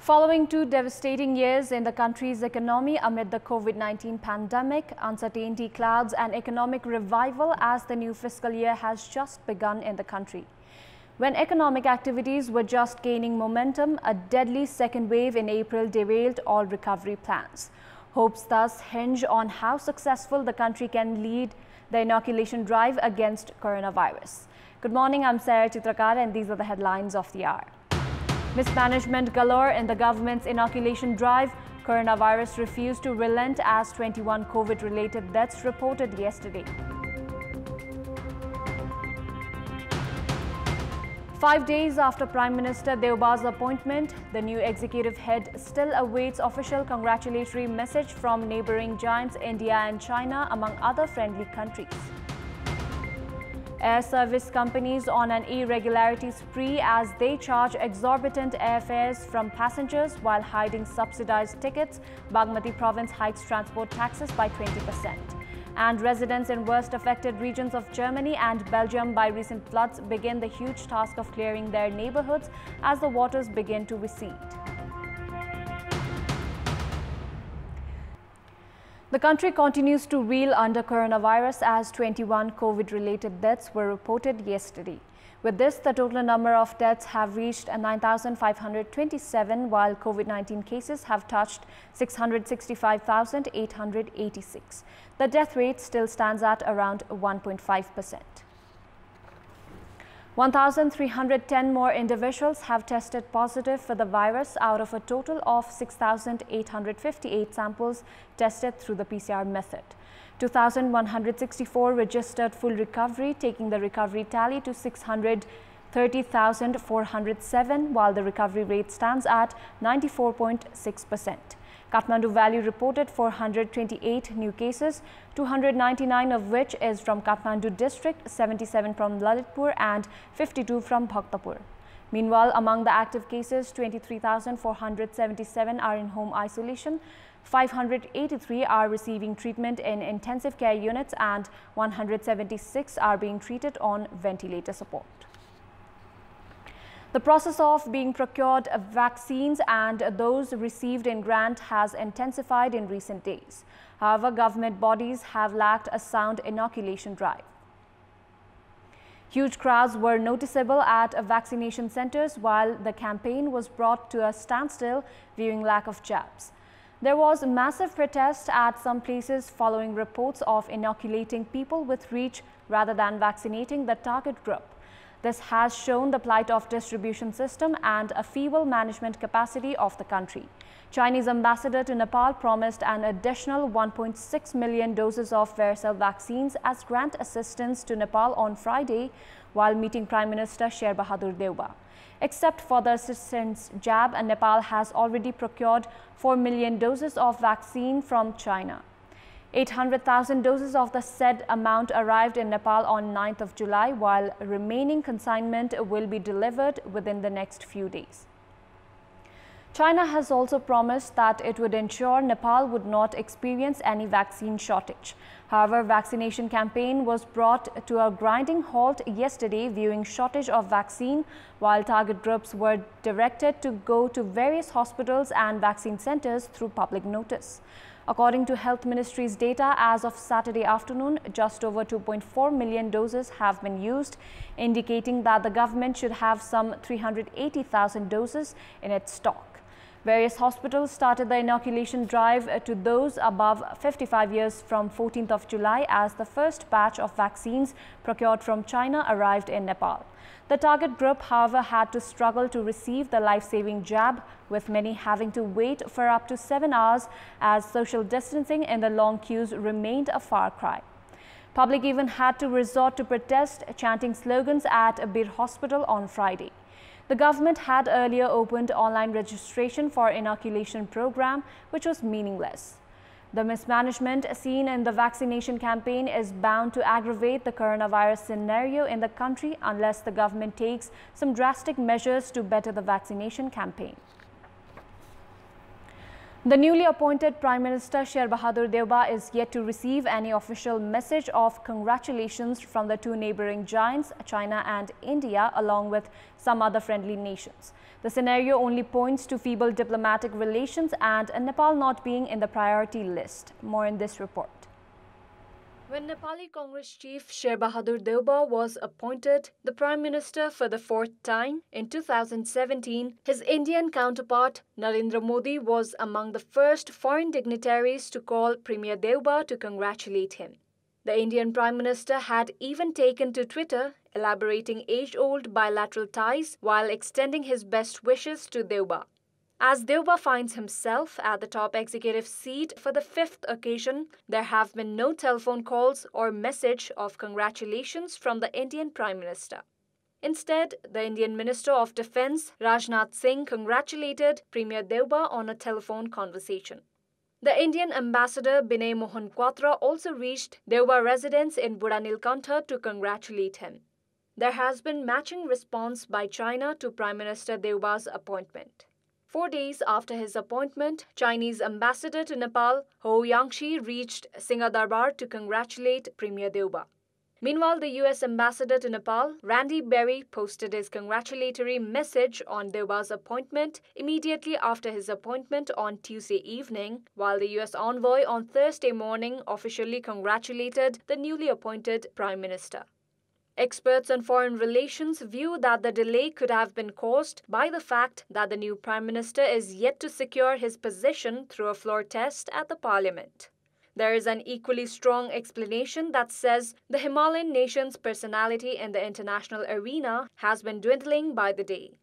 Following 2 devastating years in the country's economy amid the COVID-19 pandemic, uncertainty clouds an economic revival as the new fiscal year has just begun in the country. When economic activities were just gaining momentum, a deadly second wave in April derailed all recovery plans. Hopes thus hinge on how successful the country can lead the inoculation drive against coronavirus. Good morning, I'm Sarah Chitrakar and these are the headlines of the hour. Mismanagement galore in the government's inoculation drive. Coronavirus refused to relent as 21 COVID-related deaths reported yesterday. 5 days after Prime Minister Deuba's appointment, the new executive head still awaits official congratulatory message from neighboring giants India and China, among other friendly countries. Air service companies on an irregularity spree as they charge exorbitant airfares from passengers while hiding subsidized tickets. Bagmati province hikes transport taxes by 20%. And residents in worst affected regions of Germany and Belgium by recent floods begin the huge task of clearing their neighborhoods as the waters begin to recede. The country continues to reel under coronavirus as 21 COVID-related deaths were reported yesterday. With this, the total number of deaths have reached 9,527, while COVID-19 cases have touched 665,886. The death rate still stands at around 1.5%. 1,310 more individuals have tested positive for the virus out of a total of 6,858 samples tested through the PCR method. 2,164 registered full recovery, taking the recovery tally to 630,407, while the recovery rate stands at 94.6%. Kathmandu Valley reported 428 new cases, 299 of which is from Kathmandu district, 77 from Lalitpur and 52 from Bhaktapur. Meanwhile, among the active cases, 23,477 are in home isolation, 583 are receiving treatment in intensive care units and 176 are being treated on ventilator support. The process of being procured vaccines and those received in grant has intensified in recent days. However, government bodies have lacked a sound inoculation drive. Huge crowds were noticeable at vaccination centers while the campaign was brought to a standstill viewing lack of jabs. There was massive protest at some places following reports of inoculating people with reach rather than vaccinating the target group. This has shown the plight of distribution system and a feeble management capacity of the country. Chinese ambassador to Nepal promised an additional 1.6 million doses of varicella vaccines as grant assistance to Nepal on Friday while meeting Prime Minister Sher Bahadur Deuba. Except for the assistance jab, Nepal has already procured 4 million doses of vaccine from China. 800,000 doses of the said amount arrived in Nepal on 9th of July, while remaining consignment will be delivered within the next few days. China has also promised that it would ensure Nepal would not experience any vaccine shortage. However, vaccination campaign was brought to a grinding halt yesterday viewing shortage of vaccine, while target groups were directed to go to various hospitals and vaccine centers through public notice. According to Health Ministry's data, as of Saturday afternoon, just over 2.4 million doses have been used, indicating that the government should have some 380,000 doses in its stock. Various hospitals started the inoculation drive to those above 55 years from 14th of July as the first batch of vaccines procured from China arrived in Nepal. The target group, however, had to struggle to receive the life-saving jab, with many having to wait for up to 7 hours as social distancing in the long queues remained a far cry. Public even had to resort to protest, chanting slogans at a Bir hospital on Friday. The government had earlier opened online registration for inoculation program, which was meaningless. The mismanagement seen in the vaccination campaign is bound to aggravate the coronavirus scenario in the country unless the government takes some drastic measures to better the vaccination campaign. The newly appointed Prime Minister Sher Bahadur Deuba is yet to receive any official message of congratulations from the two neighboring giants, China and India, along with some other friendly nations. The scenario only points to feeble diplomatic relations and Nepal not being in the priority list. More in this report. When Nepali Congress chief Sher Bahadur Deuba was appointed the Prime Minister for the fourth time in 2017, his Indian counterpart Narendra Modi was among the first foreign dignitaries to call Premier Deuba to congratulate him. The Indian Prime Minister had even taken to Twitter, elaborating age-old bilateral ties while extending his best wishes to Deuba. As Deuba finds himself at the top executive seat for the fifth occasion, there have been no telephone calls or message of congratulations from the Indian Prime Minister. Instead, the Indian Minister of Defence, Rajnath Singh, congratulated Premier Deuba on a telephone conversation. The Indian ambassador Binay Mohan Quatra also reached Deuba residence in Budanilkantha to congratulate him. There has been matching response by China to Prime Minister Deuba's appointment. 4 days after his appointment, Chinese ambassador to Nepal, Ho Yangshi, reached Singadarbar to congratulate Premier Deuba. Meanwhile, the U.S. ambassador to Nepal, Randy Berry, posted his congratulatory message on Deuba's appointment immediately after his appointment on Tuesday evening, while the U.S. envoy on Thursday morning officially congratulated the newly appointed Prime Minister. Experts on foreign relations view that the delay could have been caused by the fact that the new Prime Minister is yet to secure his position through a floor test at the Parliament. There is an equally strong explanation that says the Himalayan nation's personality in the international arena has been dwindling by the day.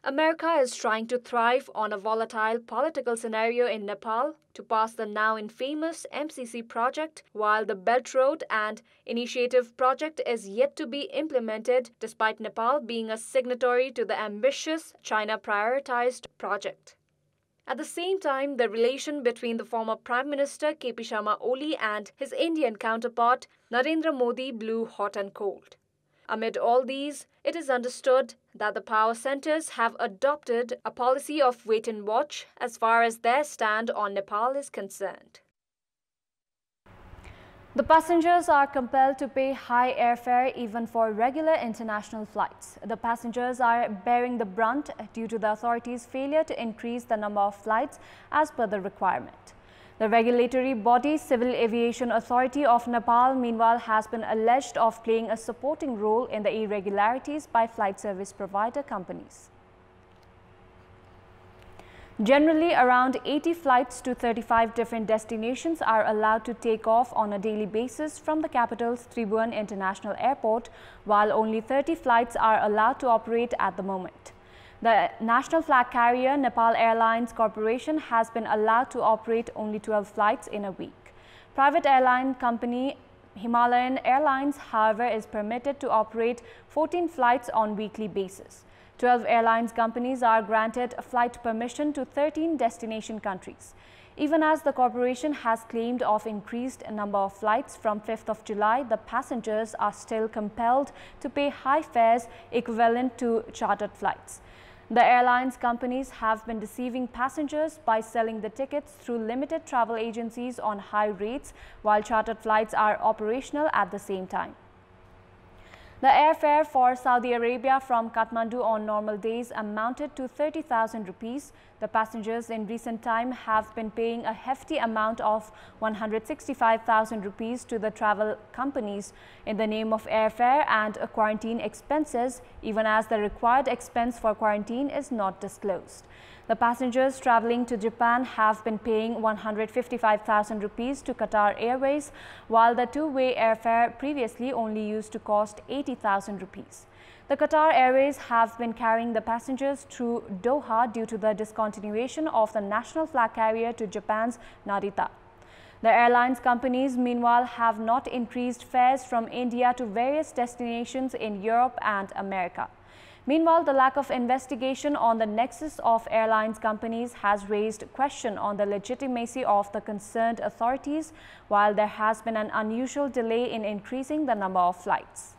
America is trying to thrive on a volatile political scenario in Nepal to pass the now infamous MCC project, while the Belt Road and Initiative project is yet to be implemented despite Nepal being a signatory to the ambitious China-prioritized project. At the same time, the relation between the former Prime Minister KP Sharma Oli and his Indian counterpart Narendra Modi blew hot and cold. Amid all these, it is understood that the power centers have adopted a policy of wait and watch as far as their stand on Nepal is concerned. The passengers are compelled to pay high airfare even for regular international flights. The passengers are bearing the brunt due to the authorities' failure to increase the number of flights as per the requirement. The regulatory body Civil Aviation Authority of Nepal, meanwhile, has been alleged of playing a supporting role in the irregularities by flight service provider companies. Generally, around 80 flights to 35 different destinations are allowed to take off on a daily basis from the capital's Tribhuvan International Airport, while only 30 flights are allowed to operate at the moment. The national flag carrier Nepal Airlines Corporation has been allowed to operate only 12 flights in a week. Private airline company Himalayan Airlines, however, is permitted to operate 14 flights on weekly basis. 12 airlines companies are granted flight permission to 13 destination countries. Even as the corporation has claimed of increased number of flights from 5th of July, the passengers are still compelled to pay high fares equivalent to chartered flights. The airlines companies have been deceiving passengers by selling the tickets through limited travel agencies on high rates, while chartered flights are operational at the same time. The airfare for Saudi Arabia from Kathmandu on normal days amounted to 30,000 rupees. The passengers in recent time have been paying a hefty amount of 165,000 rupees to the travel companies in the name of airfare and quarantine expenses, even as the required expense for quarantine is not disclosed. The passengers traveling to Japan have been paying 155,000 rupees to Qatar Airways, while the two-way airfare previously only used to cost 80,000 rupees. The Qatar Airways have been carrying the passengers through Doha due to the discontinuation of the national flag carrier to Japan's Narita. The airlines companies, meanwhile, have not increased fares from India to various destinations in Europe and America. Meanwhile, the lack of investigation on the nexus of airlines companies has raised question on the legitimacy of the concerned authorities, while there has been an unusual delay in increasing the number of flights.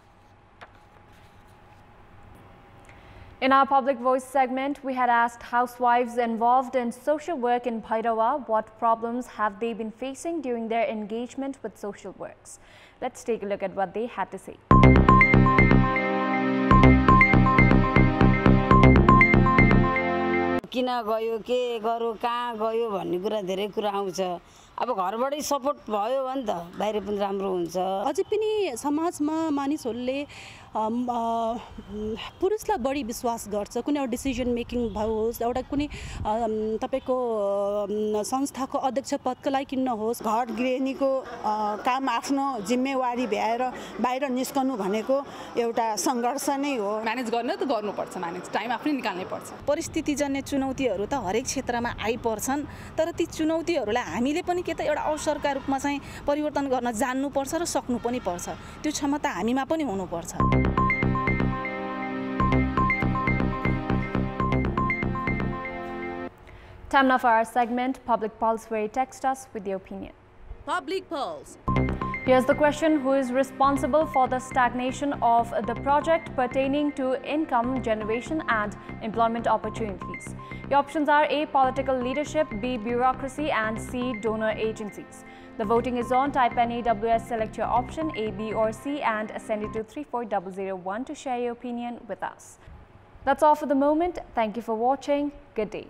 In our Public Voice segment, we had asked housewives involved in social work in Bhairawa what problems have they been facing during their engagement with social works. Let's take a look at what they had to say. किन गयो के गर्यो कहाँ गयो भन्ने कुरा धेरै कुरा आउँछ अब घरबाटै सपोर्ट भयो भने त बाहिर पनि राम्रो हुन्छ अझै पनि समाजमा मानिसहरूले पुरुषलाई बढी विश्वास गर्छ कुनै एउटा डिसिजन मेकिङ होस् एउटा कुनै तपाईको संस्थाको अध्यक्ष पदको लागि किन नहोस् घर गृहिणीको काम आफ्नो जिम्मेवारी भ्याएर बाहिर निस्कनु भनेको एउटा सङ्घर्ष नै हो म्यानेज गर्न त गर्नुपर्छ म्यानेज टाइम आफै निकाल्नै पर्छ परिस्थितिजन्य चुनौतीहरू त हरेक क्षेत्रमा आइपर्छन् तर ती चुनौतीहरूलाई हामीले पनि के त एउटा अवसरका रूपमा चाहिँ परिवर्तन गर्न जान्नुपर्छ र सक्नु पनि पर्छ त्यो क्षमता हामीमा पनि हुनुपर्छ Time now for our segment, Public Pulse, where you text us with your opinion. Public Pulse. Here's the question: who is responsible for the stagnation of the project pertaining to income generation and employment opportunities? Your options are A. Political leadership, B. Bureaucracy, and C. Donor agencies. The voting is on. Type NAWS, select your option A, B, or C, and send it to 34001 to share your opinion with us. That's all for the moment. Thank you for watching. Good day.